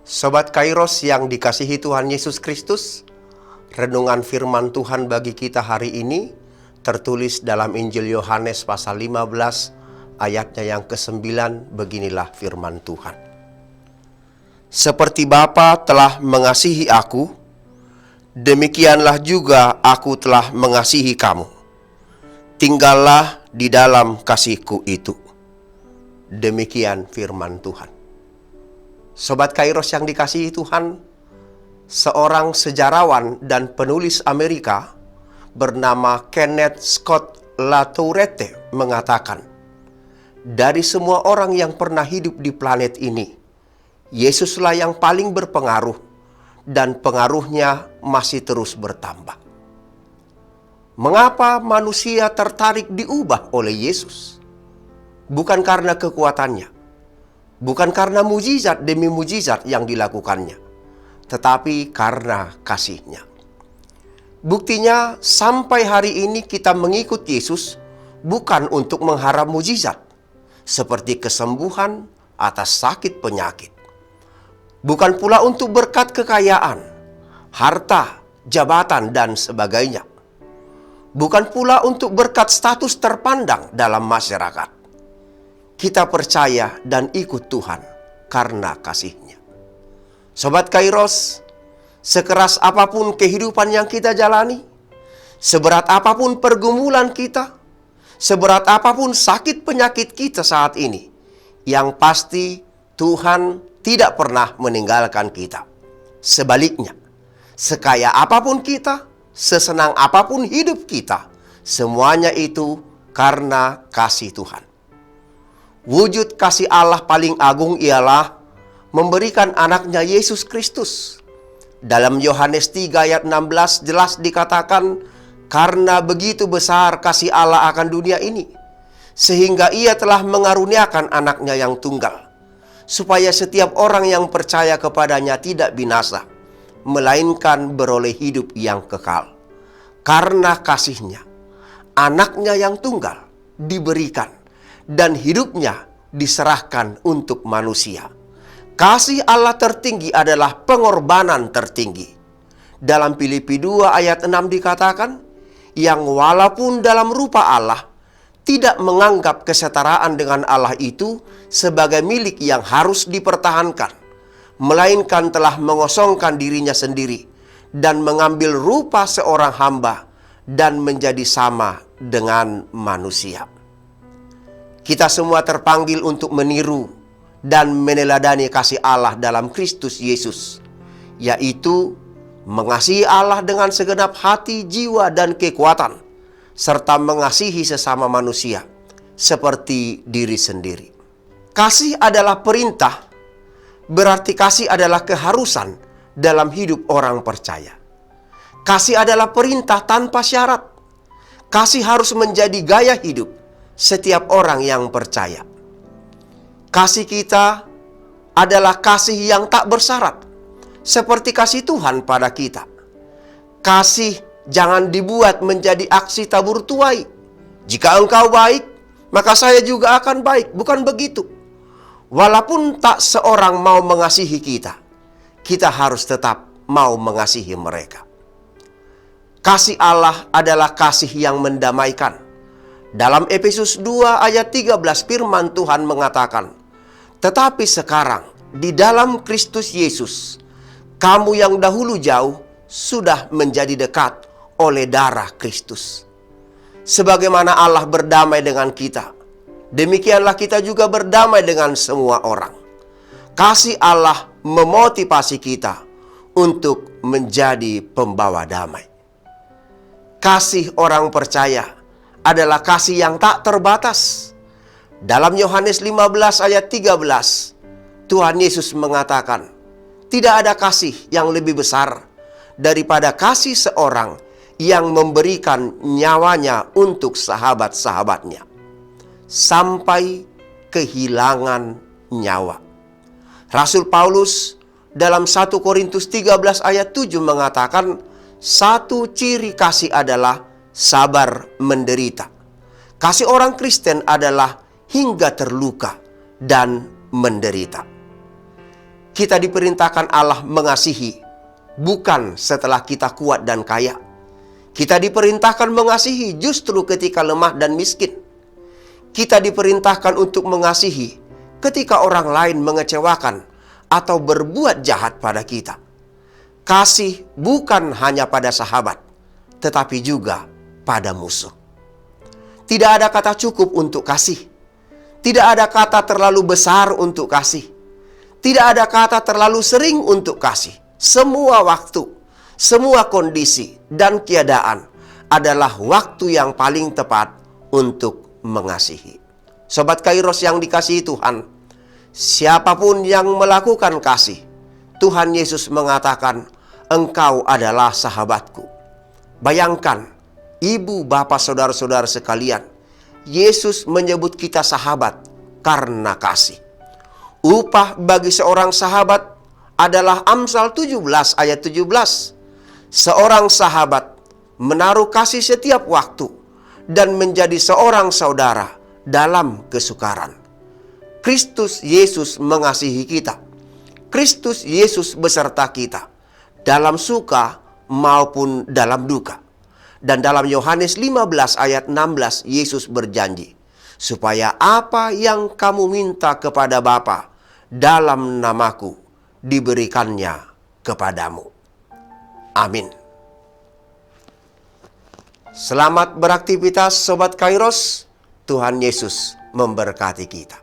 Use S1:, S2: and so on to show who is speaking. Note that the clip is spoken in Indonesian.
S1: Sobat Kairos yang dikasihi Tuhan Yesus Kristus, renungan firman Tuhan bagi kita hari ini tertulis dalam Injil Yohanes pasal 15 ayatnya yang ke-9. Beginilah firman Tuhan. Seperti Bapa telah mengasihi aku, demikianlah juga aku telah mengasihi kamu. Tinggallah di dalam kasihku itu. Demikian firman Tuhan. Sobat Kairos yang dikasihi Tuhan, seorang sejarawan dan penulis Amerika bernama Kenneth Scott Latourette mengatakan, dari semua orang yang pernah hidup di planet ini, Yesuslah yang paling berpengaruh dan pengaruhnya masih terus bertambah. Mengapa manusia tertarik diubah oleh Yesus? Bukan karena kekuatannya, bukan karena mujizat demi mujizat yang dilakukannya, tetapi karena kasih-Nya. Buktinya, sampai hari ini kita mengikut Yesus bukan untuk mengharap mujizat, seperti kesembuhan atas sakit penyakit. Bukan pula untuk berkat kekayaan, harta, jabatan, dan sebagainya. Bukan pula untuk berkat status terpandang dalam masyarakat. Kita percaya dan ikut Tuhan karena kasih-Nya. Sobat Kairos, sekeras apapun kehidupan yang kita jalani, seberat apapun pergumulan kita, seberat apapun sakit penyakit kita saat ini, yang pasti Tuhan tidak pernah meninggalkan kita. Sebaliknya, sekaya apapun kita, sesenang apapun hidup kita, semuanya itu karena kasih Tuhan. Wujud kasih Allah paling agung ialah memberikan anaknya Yesus Kristus. Dalam Yohanes 3 ayat 16 jelas dikatakan, karena begitu besar kasih Allah akan dunia ini, sehingga Ia telah mengaruniakan anaknya yang tunggal, supaya setiap orang yang percaya kepadanya tidak binasa, melainkan beroleh hidup yang kekal. Karena kasih-Nya, anaknya yang tunggal diberikan, dan hidupnya diserahkan untuk manusia. Kasih Allah tertinggi adalah pengorbanan tertinggi. Dalam Filipi 2 ayat 6 dikatakan, yang walaupun dalam rupa Allah, tidak menganggap kesetaraan dengan Allah itu sebagai milik yang harus dipertahankan, melainkan telah mengosongkan dirinya sendiri dan mengambil rupa seorang hamba dan menjadi sama dengan manusia. Kita semua terpanggil untuk meniru dan meneladani kasih Allah dalam Kristus Yesus, yaitu mengasihi Allah dengan segenap hati, jiwa, dan kekuatan, serta mengasihi sesama manusia seperti diri sendiri. Kasih adalah perintah, berarti kasih adalah keharusan dalam hidup orang percaya. Kasih adalah perintah tanpa syarat. Kasih harus menjadi gaya hidup setiap orang yang percaya. Kasih kita adalah kasih yang tak bersyarat, seperti kasih Tuhan pada kita. Kasih jangan dibuat menjadi aksi tabur tuai. Jika engkau baik, maka saya juga akan baik. Bukan begitu. Walaupun tak seorang mau mengasihi kita, kita harus tetap mau mengasihi mereka. Kasih Allah adalah kasih yang mendamaikan. Dalam Efesus 2 ayat 13 firman Tuhan mengatakan, tetapi sekarang di dalam Kristus Yesus, kamu yang dahulu jauh sudah menjadi dekat oleh darah Kristus. Sebagaimana Allah berdamai dengan kita, demikianlah kita juga berdamai dengan semua orang. Kasih Allah memotivasi kita untuk menjadi pembawa damai. Kasih orang percaya adalah kasih yang tak terbatas. Dalam Yohanes 15 ayat 13, Tuhan Yesus mengatakan, tidak ada kasih yang lebih besar daripada kasih seorang yang memberikan nyawanya untuk sahabat-sahabatnya, sampai kehilangan nyawa. Rasul Paulus dalam 1 Korintus 13 ayat 7 mengatakan, satu ciri kasih adalah sabar menderita. Kasih orang Kristen adalah hingga terluka dan menderita. Kita diperintahkan Allah mengasihi, bukan setelah kita kuat dan kaya. Kita diperintahkan mengasihi justru ketika lemah dan miskin. Kita diperintahkan untuk mengasihi ketika orang lain mengecewakan atau berbuat jahat pada kita. Kasih bukan hanya pada sahabat, tetapi juga pada musuh. Tidak ada kata cukup untuk kasih. Tidak ada kata terlalu besar untuk kasih. Tidak ada kata terlalu sering untuk kasih. Semua waktu, semua kondisi, dan keadaan adalah waktu yang paling tepat untuk mengasihi. Sobat Kairos yang dikasihi Tuhan, siapapun yang melakukan kasih, Tuhan Yesus mengatakan, "Engkau adalah sahabatku." Bayangkan, ibu, bapak, saudara-saudara sekalian, Yesus menyebut kita sahabat karena kasih. Upah bagi seorang sahabat adalah Amsal 17 ayat 17. Seorang sahabat menaruh kasih setiap waktu dan menjadi seorang saudara dalam kesukaran. Kristus Yesus mengasihi kita. Kristus Yesus beserta kita dalam suka maupun dalam duka. Dan dalam Yohanes 15 ayat 16 Yesus berjanji, supaya apa yang kamu minta kepada Bapa dalam namaku diberikannya kepadamu. Amin. Selamat beraktivitas Sobat Kairos. Tuhan Yesus memberkati kita.